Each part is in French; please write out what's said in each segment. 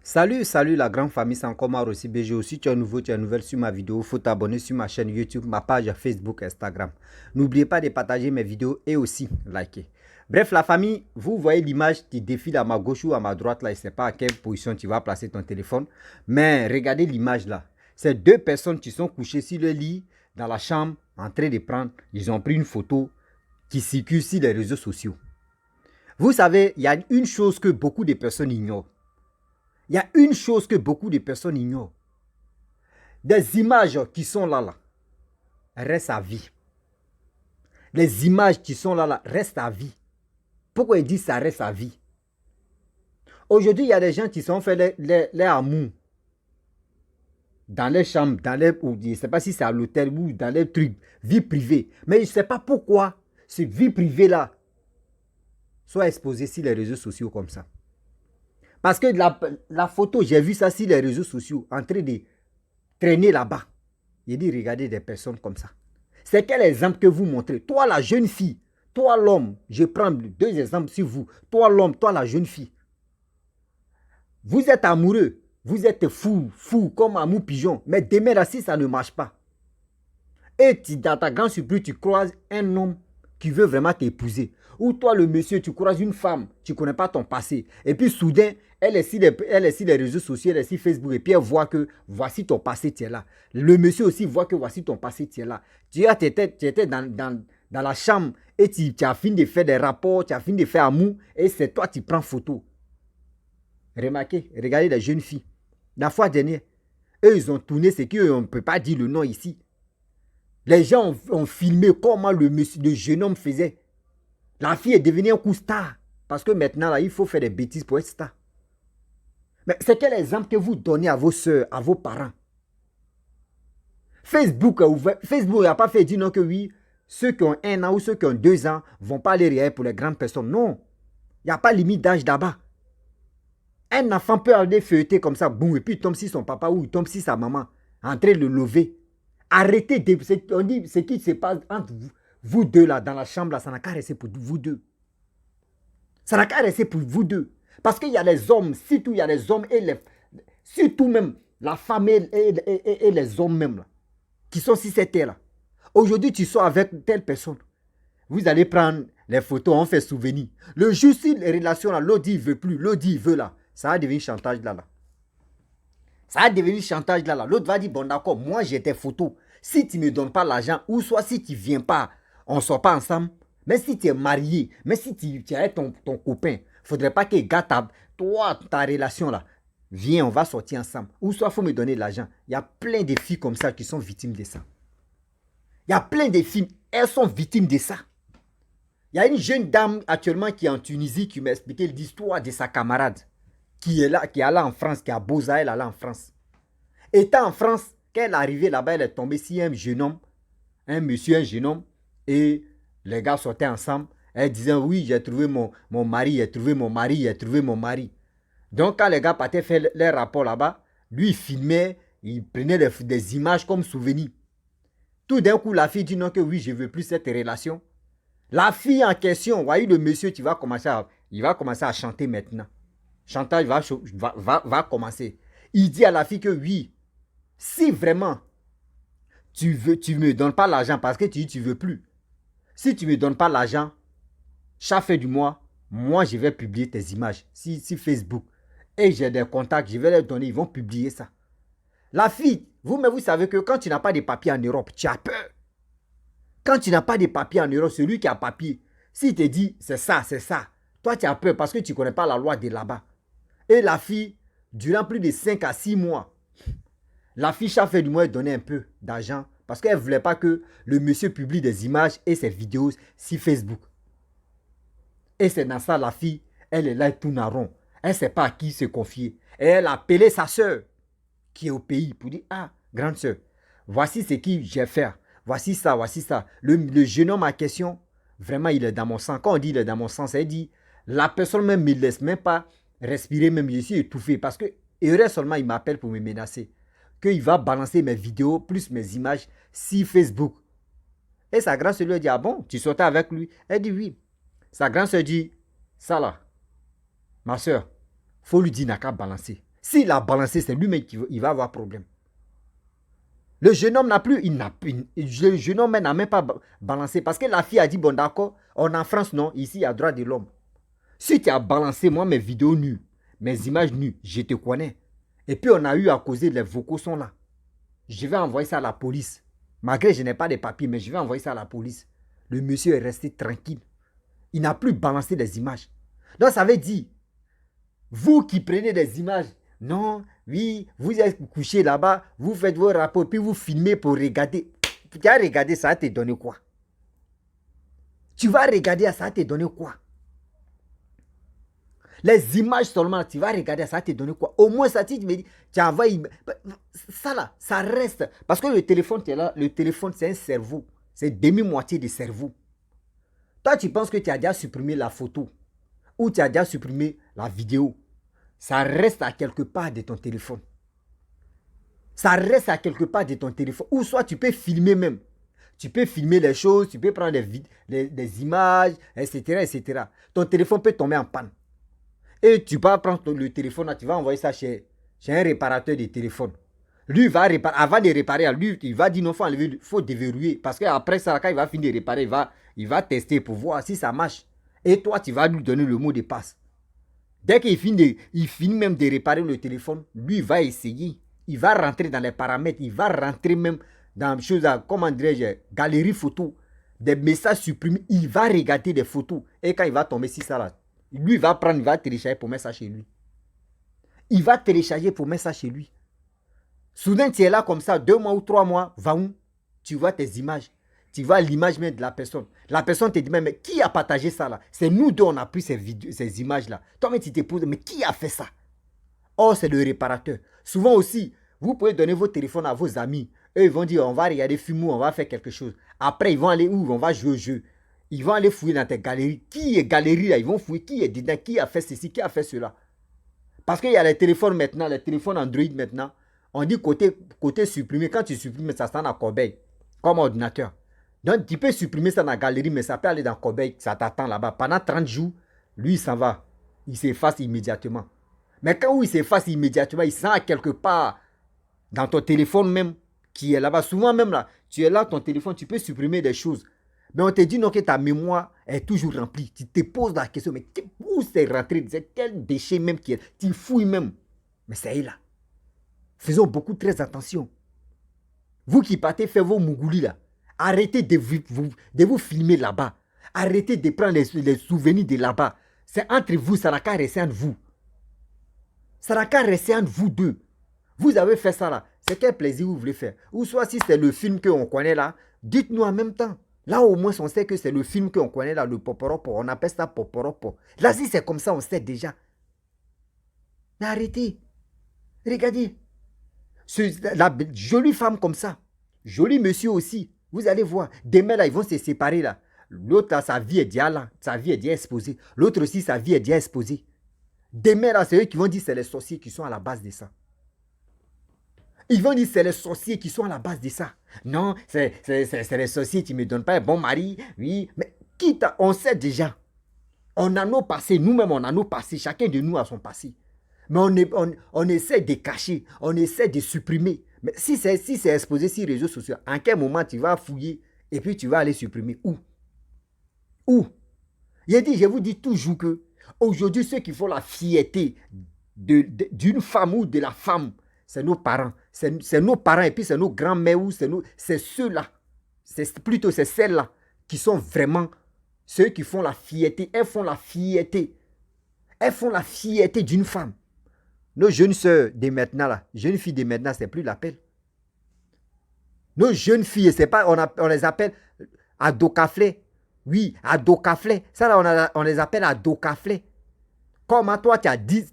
Salut la grande famille, c'est encore Maro aussi BG. Aussi, tu es nouveau, tu es nouvelle sur ma vidéo, il faut t'abonner sur ma chaîne YouTube, ma page Facebook, Instagram. N'oubliez pas de partager mes vidéos et aussi liker. Bref, la famille, vous voyez l'image qui défile à ma gauche ou à ma droite là, je ne sais pas à quelle position tu vas placer ton téléphone. Mais regardez l'image là. C'est deux personnes qui sont couchées sur le lit, dans la chambre, en train de prendre. Ils ont pris une photo qui circule sur les réseaux sociaux. Vous savez, il y a une chose que beaucoup de personnes ignorent. Il y a une chose que beaucoup de personnes ignorent. Des images qui sont là, restent à vie. Les images qui sont là, restent à vie. Pourquoi ils disent ça reste à vie? Aujourd'hui, il y a des gens qui sont fait les amours dans les chambres, je ne sais pas si c'est à l'hôtel ou dans les trucs, vie privée. Mais je ne sais pas pourquoi cette vie privée-là soit exposée sur les réseaux sociaux comme ça. Parce que la photo, j'ai vu ça sur les réseaux sociaux, en train de traîner là-bas. Il dit, regardez des personnes comme ça. C'est quel exemple que vous montrez? Toi, la jeune fille, toi, l'homme, je prends deux exemples sur vous. Toi, l'homme, toi, la jeune fille. Vous êtes amoureux, vous êtes fou, comme amour pigeon. Mais demain, là, si ça ne marche pas, et dans ta grande surprise, tu croises un homme qui veut vraiment t'épouser. Ou toi, le monsieur, tu croises une femme, tu ne connais pas ton passé. Et puis soudain, elle est sur les réseaux sociaux, elle est sur Facebook. Et puis elle voit que voici ton passé, tu es là. Le monsieur aussi voit que voici ton passé, tu es là. Tu étais dans la chambre et tu as fini de faire des rapports, tu as fini de faire amour. Et c'est toi qui prends photo. Remarquez, regardez les jeunes filles. La fois dernière, eux, ils ont tourné ce qu'on ne peut pas dire le nom ici. Les gens ont filmé comment le jeune homme faisait. La fille est devenue un coup star. Parce que maintenant, là, il faut faire des bêtises pour être star. Mais c'est quel exemple que vous donnez à vos soeurs, à vos parents? Facebook n'a pas fait dire non que oui, ceux qui ont 1 an ou ceux qui ont 2 ans ne vont pas aller rien pour les grandes personnes. Non. Il n'y a pas de limite d'âge là-bas. Un enfant peut aller feuilleter comme ça, boum, et puis il tombe sur son papa ou il tombe sur sa maman, en train de le lever. Arrêtez, on dit ce qui se passe entre vous deux là, dans la chambre là, ça n'a qu'à rester pour vous deux. Ça n'a qu'à rester pour vous deux. Parce qu'il y a les hommes, surtout il y a les hommes surtout même la femme et les hommes même là, qui sont sur cette terre là. Aujourd'hui, tu sors avec telle personne. Vous allez prendre les photos, on fait souvenir. Le jour si les relations là, l'autre dit il veut plus, l'autre dit il veut là. Ça va devenir chantage là. Ça va devenir chantage là. L'autre va dire, bon d'accord, moi j'ai tes photos. Si tu ne me donnes pas l'argent, ou soit si tu ne viens pas, on ne sort pas ensemble. Mais si tu es marié, mais si tu es ton copain, il ne faudrait pas qu'il gâte toi, ta relation là. Viens, on va sortir ensemble. Ou soit il faut me donner l'argent. Il y a plein de filles comme ça qui sont victimes de ça. Il y a plein de filles, elles sont victimes de ça. Il y a une jeune dame actuellement qui est en Tunisie qui m'a expliqué l'histoire de sa camarade qui est là en France, qui a Beaux-Arts, elle est là en France. Étant en France, quand elle est arrivée là-bas, elle est tombée sur un jeune homme, un monsieur, un jeune homme, et les gars sortaient ensemble. Elle disait, oui, j'ai trouvé mon mari, j'ai trouvé mon mari, j'ai trouvé mon mari. Donc, quand les gars partaient faire leur rapport là-bas, lui, il filmait, il prenait des images comme souvenir. Tout d'un coup, la fille dit non, que oui, je ne veux plus cette relation. La fille en question, voyez le monsieur, il va commencer à chanter maintenant. Chantage va commencer. Il dit à la fille que oui, si vraiment tu ne me donnes pas l'argent parce que tu dis tu ne veux plus. Si tu ne me donnes pas l'argent, chaque fin du mois, moi je vais publier tes images sur Facebook. Et j'ai des contacts, je vais leur donner, ils vont publier ça. La fille, vous savez que quand tu n'as pas de papier en Europe, tu as peur. Quand tu n'as pas de papier en Europe, celui qui a papier, s'il te dit c'est ça, toi tu as peur parce que tu ne connais pas la loi de là-bas. Et la fille, durant plus de 5 à 6 mois, la fille, chaque fin du mois, donnait un peu d'argent parce qu'elle ne voulait pas que le monsieur publie des images et ses vidéos sur Facebook. Et c'est dans ça, la fille, elle est là, elle tourne en rond. Elle ne sait pas à qui se confier. Et elle a appelé sa soeur qui est au pays pour dire, ah, grande soeur, voici ce que j'ai fait. Voici ça, voici ça. Le jeune homme en question, vraiment, il est dans mon sang. Quand on dit il est dans mon sang, ça veut dire, la personne même ne me laisse même pas respirer, même je suis étouffé. Parce que, heureux seulement, il m'appelle pour me menacer. Qu'il va balancer mes vidéos plus mes images sur Facebook. Et sa grande soeur lui a dit, ah bon, tu sortais avec lui? Elle dit oui. Sa grande soeur dit, ça là, ma soeur, faut lui dire n'a qu'à balancer. S'il a balancé, c'est lui-même qui il va avoir problème. Le jeune homme n'a plus, le jeune homme n'a même pas balancé parce que la fille a dit, bon d'accord, on est en France, non, ici il y a droit de l'homme. Si tu as balancé, moi, mes vidéos nues, mes images nues, je te connais. Et puis on a eu à causer, les vocaux sont là. Je vais envoyer ça à la police. Malgré que je n'ai pas de papiers, mais je vais envoyer ça à la police. Le monsieur est resté tranquille. Il n'a plus balancé des images. Donc ça veut dire, vous qui prenez des images, non, oui, vous êtes couché là-bas, vous faites vos rapports, puis vous filmez pour regarder. Tu vas regarder, ça va te donner quoi? Tu vas regarder, ça va te donner quoi? Les images seulement, tu vas regarder, ça va te donner quoi? Au moins, ça, tu me dis, tu envoies. Ça là, ça reste. Parce que le téléphone, tu es là, le téléphone, c'est un cerveau. C'est demi-moitié de cerveau. Toi, tu penses que tu as déjà supprimé la photo ou tu as déjà supprimé la vidéo. Ça reste à quelque part de ton téléphone. Ça reste à quelque part de ton téléphone. Ou soit tu peux filmer même. Tu peux filmer les choses, tu peux prendre des images, etc., etc. Ton téléphone peut tomber en panne. Et tu vas prendre le téléphone, tu vas envoyer ça chez un réparateur de téléphone. Lui, va réparer, avant de réparer, lui, il va dire non, il faut déverrouiller. Parce qu'après ça, quand il va finir de réparer, il va tester pour voir si ça marche. Et toi, tu vas lui donner le mot de passe. Dès qu'il finit même de réparer le téléphone, lui, il va essayer. Il va rentrer dans les paramètres, il va rentrer même dans des choses, comment dirais-je, galerie photo, des messages supprimés. Il va regarder des photos. Et quand il va tomber sur ça là, lui, il va prendre, il va télécharger pour mettre ça chez lui. Il va télécharger pour mettre ça chez lui. Soudain, tu es là comme ça, 2 mois ou 3 mois, va où? Tu vois tes images. Tu vois l'image même de la personne. La personne te dit, mais qui a partagé ça là? C'est nous deux, on a pris ces images là. Toi-même, tu te poses, mais qui a fait ça? Oh, c'est le réparateur. Souvent aussi, vous pouvez donner vos téléphones à vos amis. Eux, ils vont dire, on va regarder film ou on va faire quelque chose. Après, ils vont aller où? On va jouer au jeu. Ils vont aller fouiller dans tes galeries. Qui est galerie là? Ils vont fouiller. Qui est dedans? Qui a fait ceci? Qui a fait cela? Parce qu'il y a les téléphones maintenant, les téléphones Android maintenant. On dit côté supprimé. Quand tu supprimes, ça sera dans corbeille. Comme ordinateur. Donc, tu peux supprimer ça dans la galerie, mais ça peut aller dans corbeille. Ça t'attend là-bas. Pendant 30 jours, lui, il s'en va. Il s'efface immédiatement. Mais quand il s'efface immédiatement, il sent quelque part dans ton téléphone même qui est là-bas. Souvent même là, tu es là, ton téléphone, tu peux supprimer des choses. Mais on te dit non que ta mémoire est toujours remplie. Tu te poses la question, mais où c'est rentré? C'est quel déchet même qui est? Tu fouilles même. Mais c'est là. Faisons beaucoup très attention. Vous qui partez faire vos mougoulis là, arrêtez de vous filmer là-bas. Arrêtez de prendre les souvenirs de là-bas. C'est entre vous, ça n'a qu'à rester entre vous. Ça n'a qu'à rester entre vous deux. Vous avez fait ça là. C'est quel plaisir vous voulez faire? Ou soit si c'est le film qu'on connaît là, dites-nous en même temps. Là au moins on sait que c'est le film qu'on connaît là, le poporopo. On appelle ça poporopo. Là si c'est comme ça, on sait déjà. Mais arrêtez. Regardez. La jolie femme comme ça. Joli monsieur aussi. Vous allez voir. Demain là, ils vont se séparer là. L'autre là, sa vie est déjà là. Sa vie est déjà exposée. L'autre aussi, sa vie est déjà exposée. Demain là, c'est eux qui vont dire que c'est les sorciers qui sont à la base de ça. Ils vont dire que c'est les sorciers qui sont à la base de ça. Non, c'est les sorciers qui ne me donnent pas un bon mari. Oui, mais quitte, on sait déjà. On a nos passés, nous-mêmes on a nos passés. Chacun de nous a son passé. Mais on essaie de cacher, on essaie de supprimer. Mais si c'est exposé sur les réseaux sociaux, en quel moment tu vas fouiller et puis tu vas aller supprimer? Où? Où? Je vous dis toujours que aujourd'hui, ceux qui font la fierté d'une femme ou de la femme, c'est nos parents. C'est nos parents et puis c'est nos grands-mères ou c'est ceux-là. Plutôt c'est celles-là qui sont vraiment ceux qui font la fierté. Elles font la fierté. Elles font la fierté d'une femme. Nos jeunes sœurs de maintenant, là, jeunes filles de maintenant, c'est plus l'appel. Nos jeunes filles, c'est pas, on les appelle adocaflés. Oui, adocaflés. Ça là, on les appelle adocaflés. Comment toi, tu as 10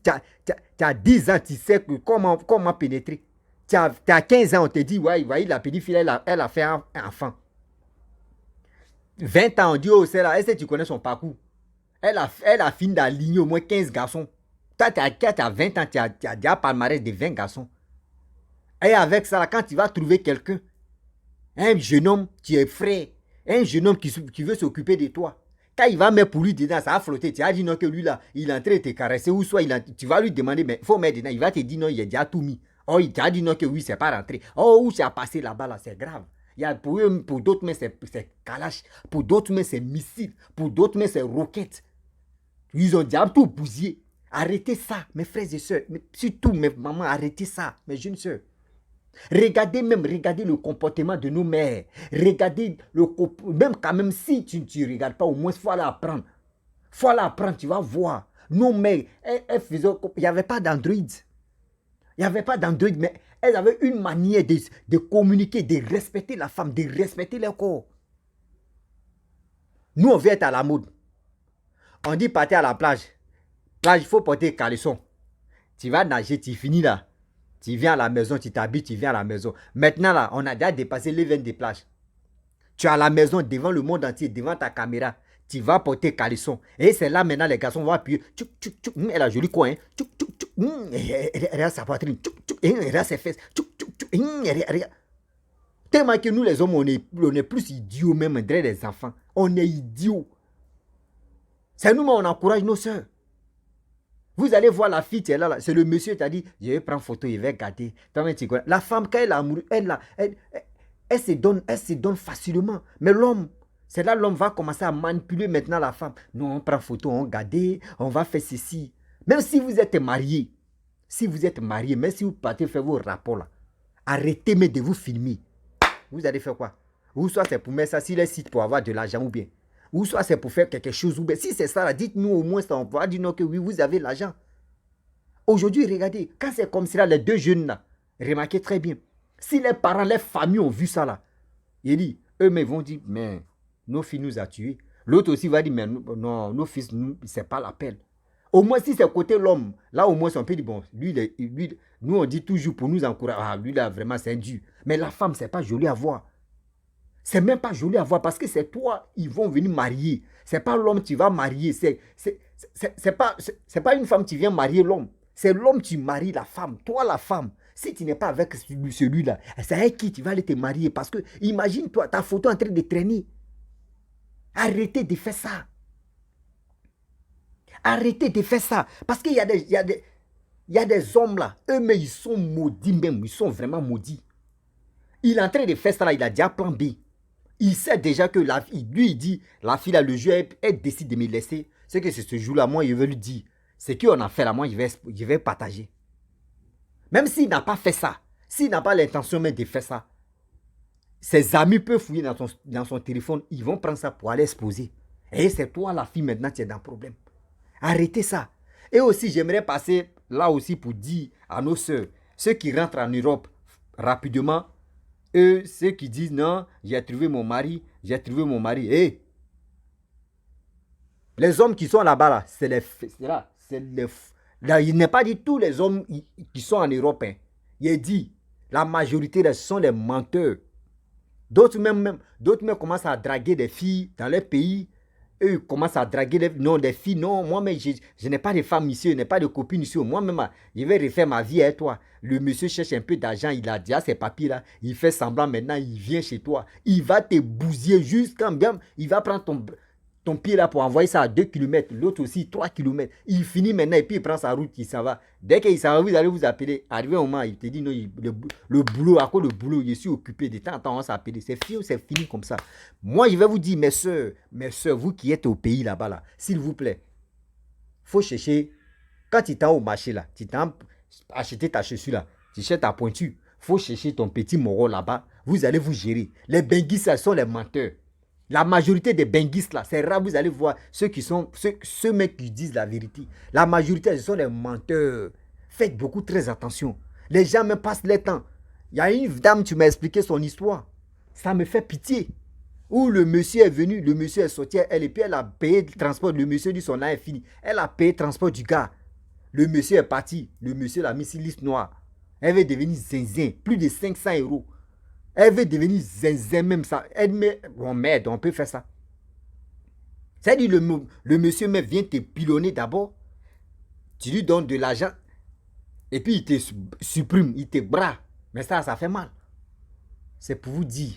ans, tu sais comment pénétrer. Tu as 15 ans, on te dit, ouais, la pédophile, elle a fait un enfant. 20 ans, on dit, oh, c'est là, est-ce que tu connais son parcours? Elle a fini d'aligner au moins 15 garçons. Toi, tu as 20 ans, tu as déjà palmarès de 20 garçons. Et avec ça, là, quand tu vas trouver quelqu'un, un jeune homme qui est frais, un jeune homme qui veut s'occuper de toi, Quand il va mettre pour lui dedans, ça va flotter. Tu as dit non que lui là, il est en train de te caresser. Ou soit tu vas lui demander, mais il faut mettre dedans. Il va te dire non, il a déjà tout mis. Oh, il t'a dit non que oui, c'est pas rentré. Oh, où c'est passé là-bas là, c'est grave. Il y a pour d'autres mains, c'est Kalash. Pour d'autres mains, c'est missile. Pour d'autres mains, c'est roquette. Ils ont déjà tout bousillé. Arrêtez ça, mes frères et sœurs. Mais surtout, mes mamans, arrêtez ça, mes jeunes sœurs. Regardez le comportement de nos mères. Regardez même quand même si tu ne regardes pas, au moins il faut aller apprendre. Il faut aller apprendre, tu vas voir. Nos mères, elles faisaient, il n'y avait pas d'Android. Il n'y avait pas d'Android, mais elles avaient une manière de communiquer, de respecter la femme, de respecter leur corps. Nous, on veut être à la mode. On dit partir à la plage. Plage, il faut porter caleçon. Tu vas nager, tu finis là. Tu viens à la maison, tu t'habilles, tu viens à la maison. Maintenant là, on a déjà dépassé les 20 des plages. Tu es à la maison, devant le monde entier, devant ta caméra. Tu vas porter caleçon. Et c'est là maintenant, les garçons vont appuyer. Tchouk, tchouk, tchouk. Elle a joli coin. Tchouk, tchouk, tchouk. Elle a sa poitrine. Tchouk, tchouk. Elle a ses fesses. Tchouk, tchouk, tchouk. Tellement que nous, les hommes, on est plus idiots même, on dirait des enfants. On est idiots. C'est nous, mais on encourage nos soeurs. Vous allez voir la fille, là, c'est le monsieur qui a dit, je vais prendre photo, il va garder. La femme, quand elle a amoureux, elle se donne facilement. Mais l'homme, c'est là l'homme va commencer à manipuler maintenant la femme. Non, on prend photo, on garde, on va faire ceci. Même si vous êtes marié, même si vous partez faire vos rapports là, arrêtez mais de vous filmer. Vous allez faire quoi? Ou soit c'est pour mettre ça sur les sites pour avoir de l'argent ou bien. Ou soit c'est pour faire quelque chose. Ou bien. Si c'est ça, dites-nous au moins ça. On va dire non que oui, vous avez l'argent. Aujourd'hui, regardez, quand c'est comme ça, les deux jeunes là, remarquez très bien. Si les parents, les familles ont vu ça là, il dit, eux-mêmes vont dire, mais nos filles nous a tués. L'autre aussi va dire, mais non, nos fils, c'est pas l'appel. Au moins, si c'est côté l'homme, là au moins, on peut dire, bon, lui, nous on dit toujours pour nous encourager, ah, lui là, vraiment, c'est dur. Mais la femme, c'est pas joli à voir. C'est même pas joli à voir parce que c'est toi, ils vont venir marier. C'est pas l'homme qui va marier. C'est pas une femme qui vient marier l'homme. C'est l'homme qui marie la femme. Toi, la femme, si tu n'es pas avec celui-là, c'est avec qui tu vas aller te marier. Parce que, imagine-toi, ta photo en train de traîner. Arrêtez de faire ça. Arrêtez de faire ça. Parce qu'il y a des hommes là, eux-mêmes, ils sont maudits même. Ils sont vraiment maudits. Il est en train de faire ça là, il a déjà plan B. Il sait déjà que lui, il dit, la fille là, le jeu, elle décide de me laisser. C'est que c'est ce jour-là, moi, il veut lui dire. Ce qu'on a fait là, moi, je vais partager. Même s'il n'a pas fait ça, s'il n'a pas l'intention même de faire ça, ses amis peuvent fouiller dans son téléphone, ils vont prendre ça pour aller exposer. Et c'est toi, la fille, maintenant, tu es dans le problème. Arrêtez ça. Et aussi, j'aimerais passer là aussi pour dire à nos soeurs, ceux qui rentrent en Europe rapidement, eux, ceux qui disent non, j'ai trouvé mon mari. Hey, les hommes qui sont là-bas, là, là, il n'est pas dit tous les hommes qui sont en Europe. Hein. Il dit, la majorité, ce sont des menteurs. D'autres même commencent à draguer des filles dans leur pays. Eux commencent à draguer des filles. Non, moi-même, je n'ai pas de femme ici, je n'ai pas de copine ici. Moi-même, je vais refaire ma vie avec toi. Le monsieur cherche un peu d'argent, il a déjà ses papiers là. Il fait semblant maintenant, il vient chez toi. Il va te bousiller jusqu'en bien. Il va prendre ton pied là pour envoyer ça à 2 km. L'autre aussi, 3 km. Il finit maintenant et puis il prend sa route, il s'en va. Dès qu'il s'en va, vous allez vous appeler. Arrivé au moment, il te dit non, le boulot, à quoi le boulot, je suis occupé. De temps en temps, on s'appelle. C'est fini comme ça. Moi, je vais vous dire, mes soeurs, vous qui êtes au pays là-bas, là, s'il vous plaît, faut chercher. Quand tu t'en au marché là, tu t'en acheté ta chaussure là, tu cherches ta pointure. Faut chercher ton petit moro là-bas. Vous allez vous gérer. Les benguistes, ce sont les menteurs. La majorité des benguistes là, c'est rare, vous allez voir ceux mecs qui disent la vérité. La majorité, ce sont les menteurs. Faites beaucoup très attention. Les gens me passent le temps. Il y a une dame, tu m'as expliqué son histoire. Ça me fait pitié. Où le monsieur est venu, le monsieur est sorti, et puis elle a payé le transport. Le monsieur dit son an est fini. Elle a payé le transport du gars. Le monsieur est parti. Le monsieur l'a mis sur liste noire. Elle veut devenir zinzin. Plus de 500 euros. Elle veut devenir zinzin même ça. Elle met, bon merde, on peut faire ça. C'est-à-dire le monsieur même vient te pilonner d'abord. Tu lui donnes de l'argent. Et puis il te supprime, il te bras. Mais ça fait mal. C'est pour vous dire.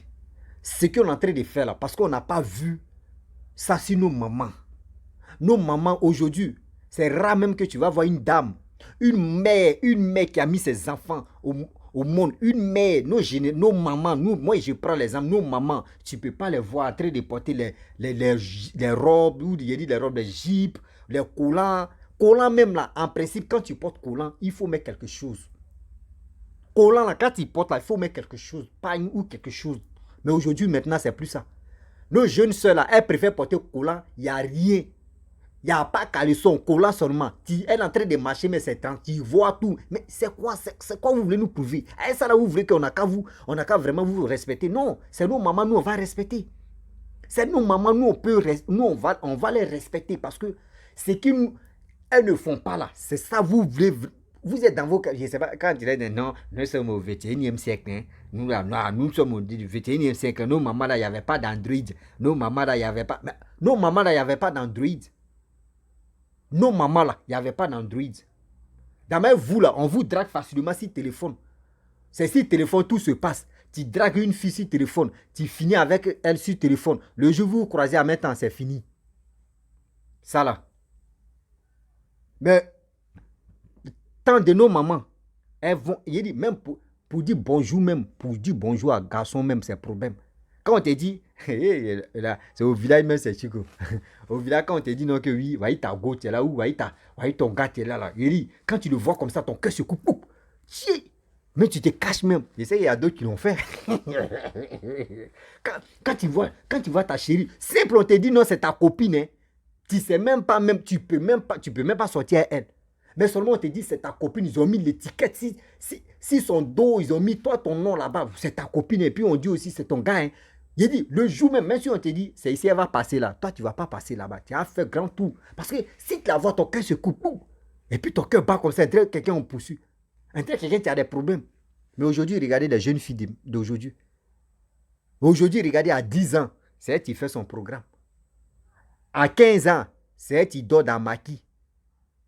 Ce qu'on est en train de faire là. Parce qu'on n'a pas vu Ça, c'est nos mamans. Nos mamans aujourd'hui, c'est rare même que tu vas voir une dame, une mère qui a mis ses enfants au monde, une mère, nos mamans, moi je prends les exemples, nos mamans, tu ne peux pas les voir en train de porter les robes, ou les robes, les jupes, les collants. Collants même là, en principe, quand tu portes collant, il faut mettre quelque chose. Collant là, quand tu portes là, il faut mettre quelque chose, pagne ou quelque chose. Mais aujourd'hui, maintenant, c'est plus ça. Nos jeunes soeurs là, elles préfèrent porter collant, il n'y a rien. Il n'y a pas caleçon, collant seulement. Elle est en train de marcher, mais c'est temps. Tu vois tout. Mais c'est quoi vous voulez nous prouver? Et ça là, vous voulez qu'on n'a qu'à vraiment vous respecter? Non, c'est nos mamans, nous on va respecter. C'est nos mamans, nous on va les respecter parce que ce qu'elles ne font pas là, c'est ça vous voulez. Vous êtes dans vos... Je ne sais pas, quand tu dis non, nous sommes au 21e siècle. Hein. Nous sommes au 21e siècle. Nos mamans là, il n'y avait pas d'Android. Nos mamans là, il n'y avait pas... Nos mamans là, il n'y avait pas d'Android. Nos mamans là, il n'y avait pas d'Android. D'ailleurs, vous là, on vous drague facilement sur téléphone. C'est sur téléphone, tout se passe. Tu dragues une fille sur téléphone, tu finis avec elle sur téléphone. Le jour où vous vous croisez à maintenant, c'est fini. Ça là. Mais, tant de nos mamans, elles vont, il dit, même pour dire bonjour même, pour dire bonjour à garçon même, c'est problème. Quand on te dit, c'est au village même, c'est chico. Au village, quand on te dit non, que oui, voyez ta go, tu es là, ou voyez ton gars, tu es là. Il dit, quand tu le vois comme ça, ton cœur se coupe. Mais tu te caches même. Je sais, il y a d'autres qui l'ont fait. quand tu vois ta chérie, simple, on te dit non, c'est ta copine. Hein. Tu sais même pas, tu peux même pas sortir à elle. Mais seulement on te dit c'est ta copine, ils ont mis l'étiquette. Si son dos, ils ont mis toi ton nom là-bas, c'est ta copine. Et puis on dit aussi c'est ton gars. Hein. Il dit, le jour même si on te dit, c'est ici, elle va passer là, toi tu ne vas pas passer là-bas. Tu as fait grand tour. Parce que si tu la vois, ton cœur se coupe. Et puis ton cœur bat comme ça, quelqu'un on poursuit. Quelqu'un qui a des problèmes. Mais aujourd'hui, regardez les jeunes filles d'aujourd'hui. Aujourd'hui, regardez à 10 ans, c'est elle qui fait son programme. À 15 ans, c'est elle qui dort dans maquis.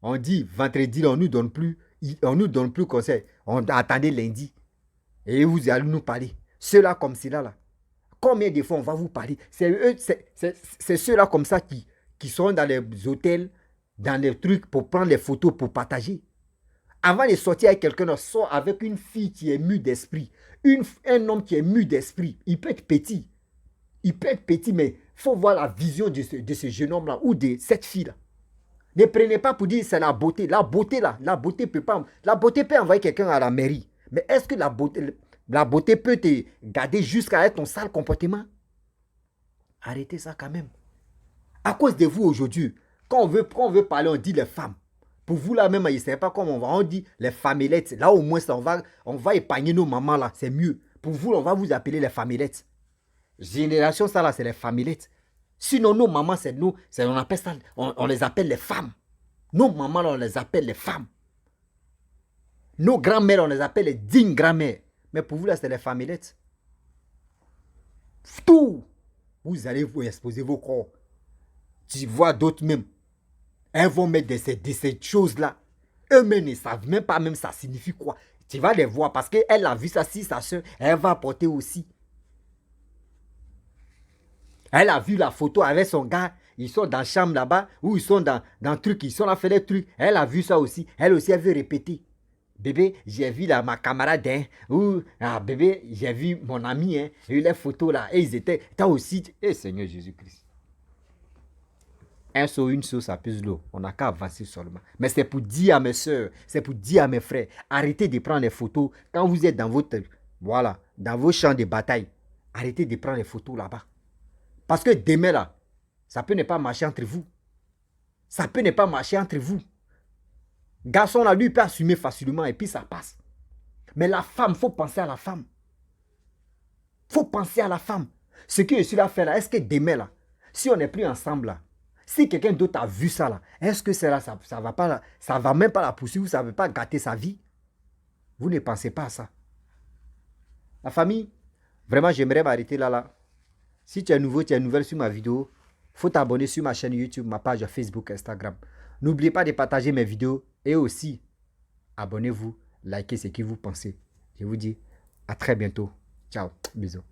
On dit, vendredi, on ne nous donne plus conseil. On attendait lundi. Et vous allez nous parler. Ceux-là comme ceux-là, là. Combien de fois on va vous parler? C'est ceux-là comme ça qui sont dans les hôtels, dans les trucs pour prendre les photos, pour partager. Avant de sortir avec quelqu'un, sort avec une fille qui est mue d'esprit. Un homme qui est mû d'esprit. Il peut être petit. Mais il faut voir la vision de ce jeune homme-là ou de cette fille-là. Ne prenez pas pour dire c'est la beauté. La beauté peut envoyer quelqu'un à la mairie. Mais est-ce que la beauté peut te garder jusqu'à ton sale comportement? Arrêtez ça quand même. À cause de vous aujourd'hui, quand on veut parler, on dit les femmes. Pour vous là même, je ne sais pas comment on dit les famillettes. Là au moins, on va épargner nos mamans là, c'est mieux. Pour vous, on va vous appeler les famillettes. Génération ça là, c'est les famillettes. Sinon, nos mamans, c'est nous, on appelle ça, on les appelle les femmes. Nos mamans là, on les appelle les femmes. Nos grands-mères, on les appelle les dignes grand-mères. Mais pour vous là, c'est les famillettes. Tout. Vous allez vous exposer vos corps. Tu vois d'autres même. Elles vont mettre de ces choses-là. Eux-mêmes ne savent même pas même ça signifie quoi. Tu vas les voir parce qu'elle a vu ça si sa soeur, elle va porter aussi. Elle a vu la photo avec son gars. Ils sont dans la chambre là-bas ou ils sont dans le truc. Ils sont là faire des trucs. Elle a vu ça aussi. Elle aussi, elle veut répéter. Bébé, j'ai vu là ma camarade. Hein, ou bébé, j'ai vu mon ami. Hein, j'ai eu les photos là. Et ils étaient. Toi aussi. Eh Seigneur Jésus-Christ. Un seau, une sauce, ça pèse l'eau. On n'a qu'à avancer seulement. Mais c'est pour dire à mes soeurs, c'est pour dire à mes frères, arrêtez de prendre les photos quand vous êtes dans dans vos champs de bataille. Arrêtez de prendre les photos là-bas. Parce que demain là, ça peut ne pas marcher entre vous. Ça peut ne pas marcher entre vous. Garçon là, lui, peut assumer facilement et puis ça passe. Mais la femme, il faut penser à la femme. Il faut penser à la femme. Ce que je suis là à faire là, est-ce que demain là, si on n'est plus ensemble là, si quelqu'un d'autre a vu ça là, est-ce que c'est là, ça va même pas la poursuivre, ça ne va pas gâter sa vie? Vous ne pensez pas à ça. La famille, vraiment j'aimerais m'arrêter là. Si tu es nouveau, tu es nouvelle sur ma vidéo, il faut t'abonner sur ma chaîne YouTube, ma page Facebook, Instagram. N'oubliez pas de partager mes vidéos et aussi, abonnez-vous, likez ce que vous pensez. Je vous dis à très bientôt. Ciao, bisous.